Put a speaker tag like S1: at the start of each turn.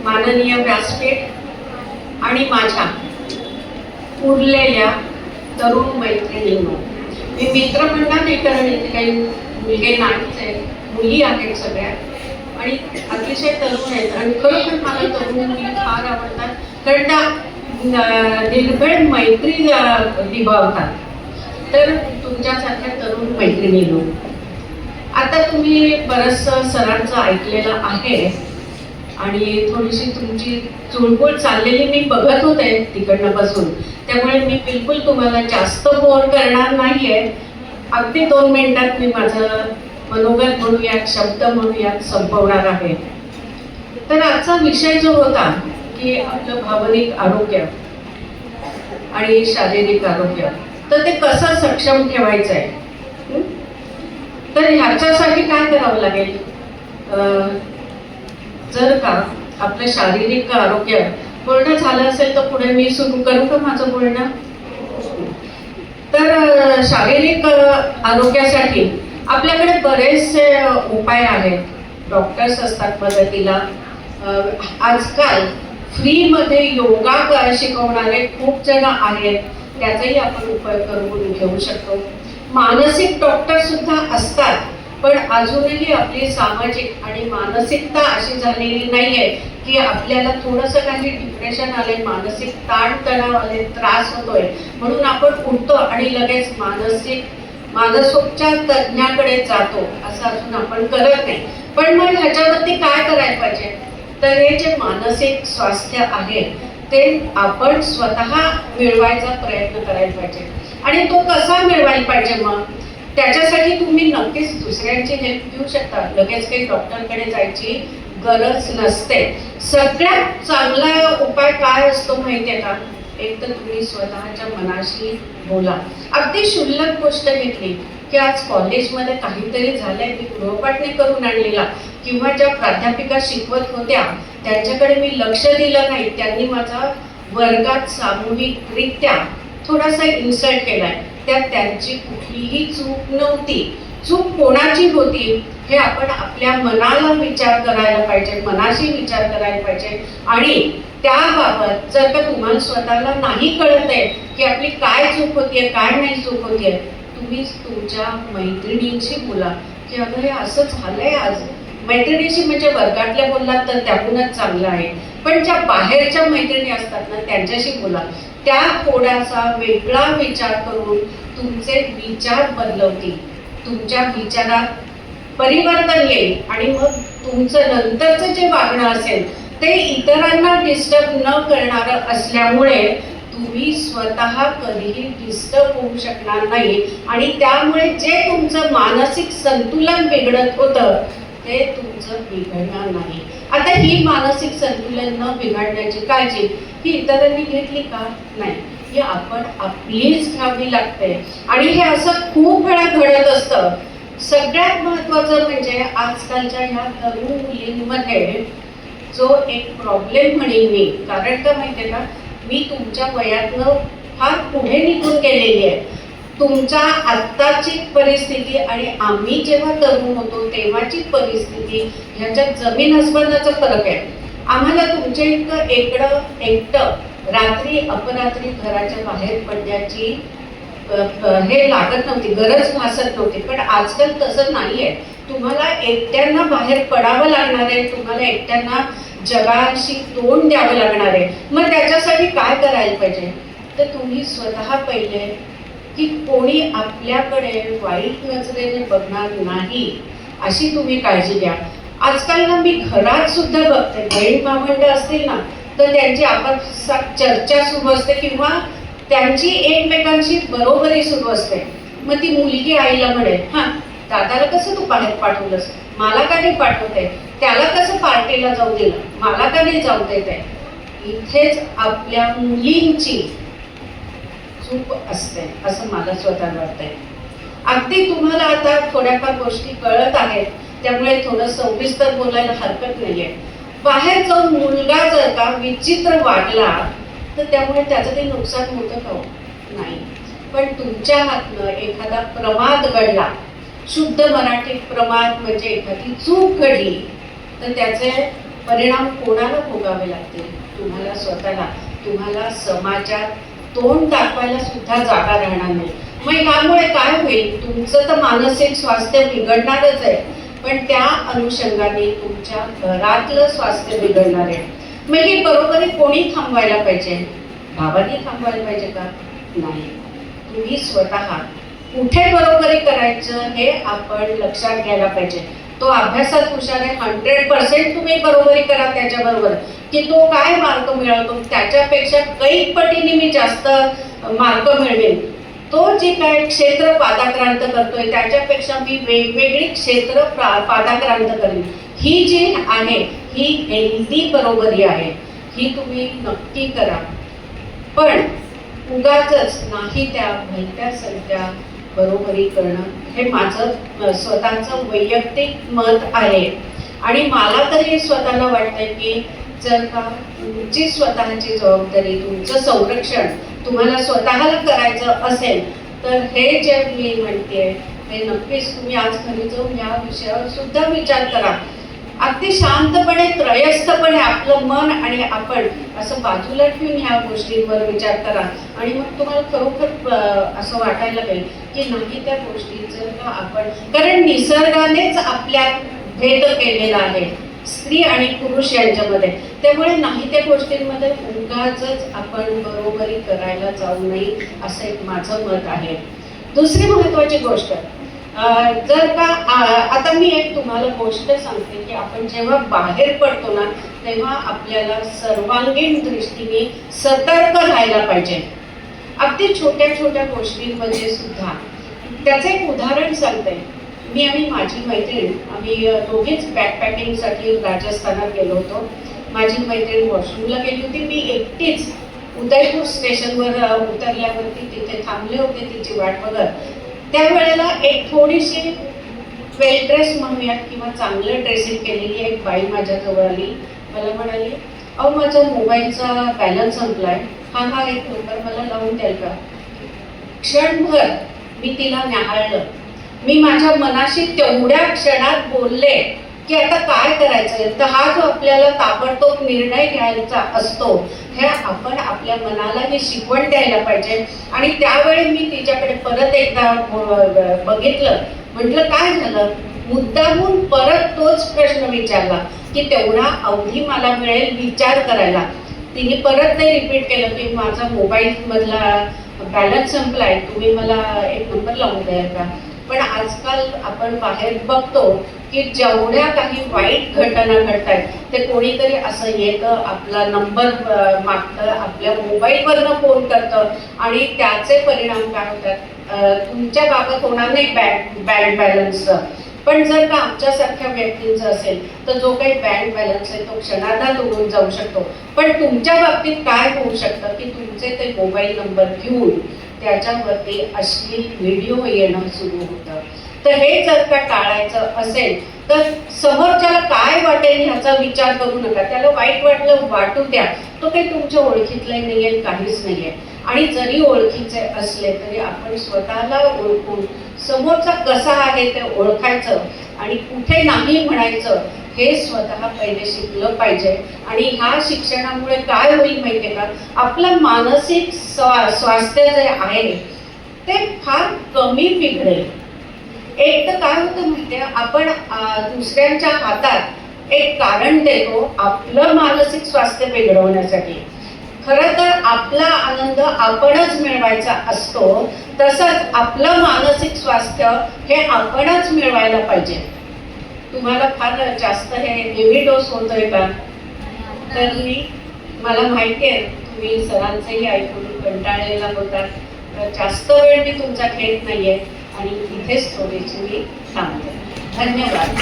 S1: माननीय व्यासपीठ आणि माझ्या उरलेल्या तरुण मैत्रिणींनो, मी मित्र म्हणणार नाही कारण इथे काही मुलगे नाहीच आहेत, मुली आहेत सगळ्या आणि अतिशय तरुण आहेत. आणि खरोखर मला तरुण मुली फार आवडतात कारण त्या निर्भेळ मैत्री निभावतात. तर तुमच्यासारख्या तरुण मैत्रिणींनो, आता तुम्ही बरंचसं सरांचं ऐकलेलं आहे आणि थोडीशी तुमची चुळबुळ चाललेली मी बघत होते तिकडनं बसून, त्यामुळे मी बिलकुल तुम्हाला जास्त बोर करणार नाहीये. अगदी 2 मिनिटात मी माझं मनोगत म्हणूयात, शब्द म्हणूयात संपवणार आहे. तर आजचा विषय जो होता की आपलं भावनिक आरोग्य आणि शारीरिक आरोग्य, तर ते कसं सक्षम ठेवायचं आहे. तर ह्याच्यासाठी काय करावं लागेल, जर का आपलं शारीरिक आरोग्य बोलणं झालं असेल तर पुढे मी सुरू करू का माझं बोलणं. तर शारीरिक आरोग्यासाठी आपल्याकडे बरेचसे उपाय आहेत, डॉक्टर्स असतात मदतीला. आजकाल फ्रीमध्ये योगा शिकवणारे खूप जण आहेत, त्याचाही आपण उपाय करून घेऊ शकतो. मानसिक डॉक्टर सुद्धा असतात, पण अजूनही आपली सामाजिक आणि मानसिकता अशी झालेली नाहीये की आपल्याला थोडंसं काही डिप्रेशन आले, मानसिक ताणतणाव आले, त्रास होतोय म्हणून आपण उठतो आणि लगेच मानसोपचार तज्ज्ञाकडे जातो, असं अजून आपण करत नाही. पण मग ह्याच्यावरती काय करायला पाहिजे, तर हे जे मानसिक स्वास्थ्य आहे ते आपण स्वतः मिळवायचा प्रयत्न करायला पाहिजे. आणि तो कसा मिळवायला पाहिजे, मग त्याच्यासाठी तुम्ही नक्कीच दुसऱ्यांची हेल्प घेऊ शकता. लगेच काही डॉक्टरकडे जायची गरज नसते. सगळ्यात चांगला उपाय काय असतो माहितीये का, एक तर तुम्ही स्वतःच्या मनाशी बोला. अगदी क्षुल्लक गोष्ट घेतली की आज कॉलेजमध्ये काहीतरी झालंय, मी गृहपाठने करून आणलेला किंवा ज्या प्राध्यापिका शिकवत होत्या त्यांच्याकडे मी लक्ष दिलं नाही, त्यांनी माझा वर्गात सामूहिकरित्या थोडासा इन्सल्ट केलाय, त्यात त्यांची कुठलीही चूक नव्हती. चूक कोणाची होती हे आपण आपल्या मनाला विचार करायला पाहिजे, मनाशी विचार करायला पाहिजे. आणि त्याबाबत जर का तुम्हाला स्वतःला नाही कळत आहे की आपली काय चूक होतीये, काय नाही चूक होतीये, तुम्ही तुमच्या मैत्रिणींशी बोला की अगं हे असं झालंय आज. मैत्रिणीशी म्हणजे वर्गातल्या बोललात तर त्याहूनच चांगलं आहे, पण ज्या बाहेरच्या मैत्रिणी असतात ना त्यांच्याशी बोला. त्या थोडासा वेगळा विचार करून तुमचे विचार बदलवतील, तुमच्या विचारात परिवर्तन येईल आणि मग तुमचं नंतरचं जे वागणं असेल ते इतरांना डिस्टर्ब न करणारं असल्यामुळे तुम्ही स्वतः कधीही डिस्टर्ब होऊ शकणार नाही आणि त्यामुळे जे तुमचं मानसिक संतुलन बिघडत होतं ते तुमचं बिघडणार नाही. आता ही मानसिक संतुलन न बिघडण्याची काळजी ही इतरांनी घेतली का, नाही, ही आपण आपलीच घ्यावी लागते. आणि हे असं खूप वेळा घडत असतं. सगळ्यात महत्त्वाचं म्हणजे आजकालच्या ह्या तरुण मुलींमध्ये जो एक प्रॉब्लेम म्हणेन मी, कारण का माहितीये का, मी तुमच्या वयातनं फार पुढे निघून गेलेली आहे. तुमच्या आत्ताची परिस्थिती आणि आम्ही जेव्हा तरुण होतो तेव्हाची परिस्थिती ह्याच्यात जमीन आसमानाचा फरक आहे. आम्हाला तुमच्या इतकं एकटं रात्री अपरात्री घराच्या बाहेर पडण्याची हे लागत नव्हती, गरज भासत नव्हती. पण आजकाल तसं नाहीये. तुम्हाला एकट्यांना बाहेर पडावं लागणार आहे, तुम्हाला एकट्यांना जगाशी तोंड द्यावं लागणार आहे. मग त्याच्यासाठी काय करायला पाहिजे, तर तुम्ही स्वतः पहिले की कोणी आपल्याकडे वाईट नजरेने बघणार नाही अशी तुम्ही काळजी घ्या. आजकाल ना मी घरात सुद्धा बघते, बहीण भावंड असतील ना तर त्यांची आपापसात चर्चा सुरू असते किंवा त्यांची एकमेकांशी बरोबरी सुरू असते. मग ती मुलगी आईला म्हणेल, हा दादाला कसं तू बाहेर पाठवलंस, मला का नाही पाठवते, त्याला कसं पार्टीला जाऊ दिलं, मला का नाही जाऊ देत आहे. इथेच आपल्या मुलींची चूक असते असं मला स्वतःला वाटतंय. अगदी तुम्हाला आता थोड्याफार गोष्टी कळत आहेत त्यामुळे थोडं सविस्तर बोलायला हरकत नाहीये. बाहेर जाऊन मुलगा जर का विचित्र वागला तर त्यामुळे त्याचं काही नुकसान होतं का, नाही. पण तुमच्या हातनं एखादा प्रमाद घडला, शुद्ध मराठीत प्रमाद म्हणजे एखादी चूक घडली, तर त्याचे परिणाम कोणाला भोगावे लागतील? तुम्हाला स्वतःला. तुम्हाला समाजात तोंड दाखवायला सुद्धा जागा राहणार नाही. मग यामुळे काय होईल? तुमचं तर मानसिक स्वास्थ्य बिघडणारच आहे, पण त्या अनुषंगाने तुमच्या घरातलं स्वास्थ्य बिघडणार आहे. मग ही बरोबरी कोणी थांबवायला पाहिजे? बाबांनी थांबवायला पाहिजे का? नाही. तुम्ही स्वतः कुठे बरोबरी करायचं हे आपण लक्षात घ्यायला पाहिजे. तो अभ्यासात हुशार आहे, 100% तुम्ही बरोबरी करा त्याच्याबरोबर, की तो काय मार्क मिळवतो त्याच्यापेक्षा कैक पटीने मी जास्त मार्क मिळवेन. तो जे काय क्षेत्र पादाक्रांत करतोय त्याच्यापेक्षा मी वेगवेगळी क्षेत्र पादाक्रांत करेन. ही जी आहे ही हेल्दी बरोबरी आहे, ही तुम्ही नक्की करा. पण उगाचच नाही त्या भलत्या सलत्या बरोबरी करणं हे माझं स्वतःचं वैयक्तिक मत आहे. आणि मला तरी स्वतःला वाटतंय की जर का तुमची स्वतःची जबाबदारी, तुमचं संरक्षण तुम्हाला स्वतःला करायचं असेल तर हे जे मी म्हणते ते नक्कीच तुम्ही आज घरी जाऊन या विषयावर सुद्धा विचार करा. अगदी शांतपणे, त्रयस्थपणे आपलं मन आणि आपण असं बाजूला ठेवून ह्या गोष्टींवर विचार करा. आणि मग तुम्हाला खरोखर असं वाटायला पाहिजे की नाही त्या गोष्टींचं का आपण, कारण निसर्गानेच आपल्यात भेद केलेला आहे स्त्री आणि पुरुष यांच्यामध्ये. त्यामुळे नाही त्या गोष्टींमध्ये उगाचच आपण बरोबरी करायला जाऊ नये असं एक माझं मत आहे. दुसरी महत्त्वाची गोष्ट, जर का आता मी एक तुम्हाला गोष्ट सांगते की आपण जेव्हा बाहेर पडतो ना तेव्हा आपल्याला सर्वांगीण दृष्टीने सतर्क राहायला पाहिजे. अगदी छोट्या छोट्या गोष्टींमध्ये सुद्धा. त्याचं एक उदाहरण सांगते. मी आणि माझी मैत्रीण आम्ही दोघेच बॅकपॅकिंगसाठी राजस्थानात गेलो होतो. माझी मैत्रीण वॉशरूमला गेली होती, मी एकटीच उदयपूर स्टेशनवर उतरल्यावरती तिथे थांबले होते तिची वाट बघत. त्यावेळेला एक थोडीशी वेल ड्रेस म्हणूयात किंवा चांगलं ड्रेसिंग केलेली एक बाई माझ्याजवळ आली. मला म्हणाली, अहो माझा मोबाईलचा बॅलन्स संपलाय, हा एक नंबर मला लावून द्याल का? क्षणभर मी तिला न्याहाळलं. मी माझ्या मनाशी तेवढ्या क्षणात बोलले की आता काय करायचं. तर हा जो आपल्याला ताबडतोब निर्णय घ्यायचा असतो हे आपण आपल्या मनाला ही शिकवण द्यायला पाहिजे. आणि त्यावेळी मी तिच्याकडे परत एकदा बघितलं, म्हटलं काय झालं. मुद्दामून परत तोच प्रश्न विचारला की तेवढा अवधी मला मिळेल विचार करायला. तिने परत ते रिपीट केलं की माझा मोबाईलमधला बॅलन्स संपलाय, तुम्ही मला एक नंबर लावून द्याल का? पण आजकाल आपण बाहेर बघतो की जेवढ्या काही वाईट घटना घडत आहेत ते कोणीतरी असं येतं, आपला नंबर मागतं, आपल्या मोबाईलवरनं फोन करतं आणि त्याचे परिणाम काय होतात? तुमच्या बाबत होणार नाही बँक बॅलन्सचं, पण जर का आमच्यासारख्या व्यक्तींचं असेल तर जो काही बँक बॅलन्स आहे तो क्षणार्धात उडून जाऊ शकतो. पण तुमच्या बाबतीत काय होऊ शकतं की तुमचे ते मोबाईल नंबर घेऊन त्याच्यावरती अश्लील व्हिडिओ येणं सुरू होतं. तर हे जर का टाळायचं असेल तर समोरच्याला काय वाटेल ह्याचा विचार करू नका. त्याला वाईट वाटलं वाटू द्या, तो काही तुमच्या ओळखीतलं नाही आहे, काहीच नाही आहे. आणि जरी ओळखीचे असले तरी आपण स्वतःला ओळखून समोरचा कसा आहे ते ओळखायचं आणि कुठे नाही म्हणायचं हे स्वतः पहिले शिकलं पाहिजे. आणि ह्या शिक्षणामुळे काय होईल माहिती आहे का? आपलं मानसिक स्वास्थ्य जे आहे ते फार कमी बिघडेल. एक तर काय होतं माहिती आहे, आपण दुसऱ्यांच्या हातात एक कारण देतो आपलं मानसिक स्वास्थ्य बिघडवण्यासाठी. खरं तर आपला आनंद आपणच मिळवायचा असतो, तसंच आपलं मानसिक स्वास्थ्य हे आपणच मिळवायला पाहिजे. तुम्हाला फार जास्त हे हेवी डोस होतोय का? तर मला माहिती आहे तुम्ही सरांचंही ऐकून कंटाळलेला होता. तर जास्त वेळ मी तुमचा घेत नाहीये आणि इथेच थोडीशी मी थांबते. धन्यवाद.